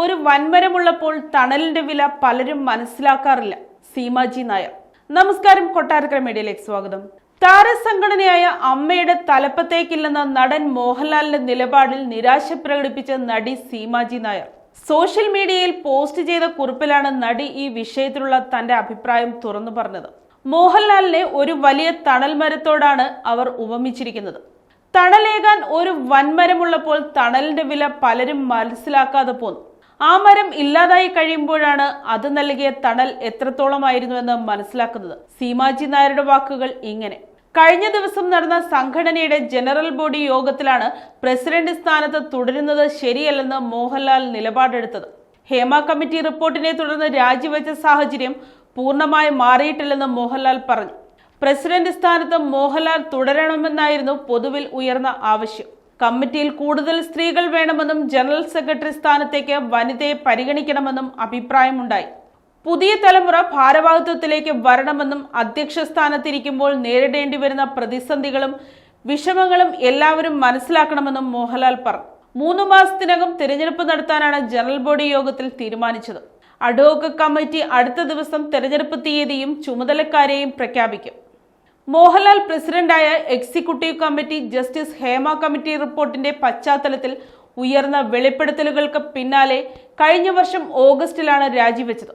ഒരു വൻമരമുള്ളപ്പോൾ തണലിന്റെ വില പലരും മനസ്സിലാക്കാറില്ല. സീമാജി നായർ. നമസ്കാരം, കൊട്ടാരക്കര മീഡിയയിലേക്ക് സ്വാഗതം. താരസംഘടനയായ അമ്മയുടെ തലപ്പത്തേക്കില്ലെന്ന നടൻ മോഹൻലാലിന്റെ നിലപാടിൽ നിരാശ പ്രകടിപ്പിച്ച നടി സീമാജി നായർ സോഷ്യൽ മീഡിയയിൽ പോസ്റ്റ് ചെയ്ത കുറിപ്പിലാണ് നടി ഈ വിഷയത്തിലുള്ള തന്റെ അഭിപ്രായം തുറന്നു പറഞ്ഞത്. മോഹൻലാലിനെ ഒരു വലിയ തണൽ മരത്തോടാണ് അവർ ഉപമിച്ചിരിക്കുന്നത്. തണലേകാൻ ഒരു വൻമരമുള്ളപ്പോൾ തണലിന്റെ വില പലരും മനസ്സിലാക്കാതെ പോന്നു. ആ മരം ഇല്ലാതായി കഴിയുമ്പോഴാണ് അത് നൽകിയ തണൽ എത്രത്തോളമായിരുന്നുവെന്ന് മനസ്സിലാക്കുന്നത്. സീമാജി നായരുടെ വാക്കുകൾ ഇങ്ങനെ: കഴിഞ്ഞ ദിവസം നടന്ന സംഘടനയുടെ ജനറൽ ബോഡി യോഗത്തിലാണ് പ്രസിഡന്റ് സ്ഥാനത്ത് തുടരുന്നത് ശരിയല്ലെന്ന് മോഹൻലാൽ നിലപാടെടുത്തത്. ഹേമ കമ്മിറ്റി റിപ്പോർട്ടിനെ തുടർന്ന് രാജിവെച്ച സാഹചര്യം പൂർണ്ണമായി മാറിയിട്ടില്ലെന്ന് മോഹൻലാൽ പറഞ്ഞു. പ്രസിഡന്റ് സ്ഥാനത്ത് മോഹൻലാൽ തുടരണമെന്നായിരുന്നു പൊതുവിൽ ഉയർന്ന ആവശ്യം. കമ്മിറ്റിയിൽ കൂടുതൽ സ്ത്രീകൾ വേണമെന്നും ജനറൽ സെക്രട്ടറി സ്ഥാനത്തേക്ക് വനിതയെ പരിഗണിക്കണമെന്നും അഭിപ്രായമുണ്ടായി. പുതിയ തലമുറ ഭാരവാഹിത്വത്തിലേക്ക് വരണമെന്നും അധ്യക്ഷ സ്ഥാനത്തിരിക്കുമ്പോൾ നേരിടേണ്ടി വരുന്ന പ്രതിസന്ധികളും വിഷമങ്ങളും എല്ലാവരും മനസ്സിലാക്കണമെന്നും മോഹൻലാൽ പറഞ്ഞു. 3 മാസത്തിനകം തിരഞ്ഞെടുപ്പ് നടത്താനാണ് ജനറൽ ബോഡി യോഗത്തിൽ തീരുമാനിച്ചത്. അഡ്ഹോക് കമ്മിറ്റി അടുത്ത ദിവസം തെരഞ്ഞെടുപ്പ് തീയതിയും ചുമതലക്കാരെയും പ്രഖ്യാപിക്കും. മോഹൻലാൽ പ്രസിഡന്റായ executive committee justice Hema committee റിപ്പോർട്ടിന്റെ പശ്ചാത്തലത്തിൽ ഉയർന്ന വെളിപ്പെടുത്തലുകൾക്ക് പിന്നാലെ കഴിഞ്ഞ വർഷം ഓഗസ്റ്റിലാണ് രാജിവെച്ചത്.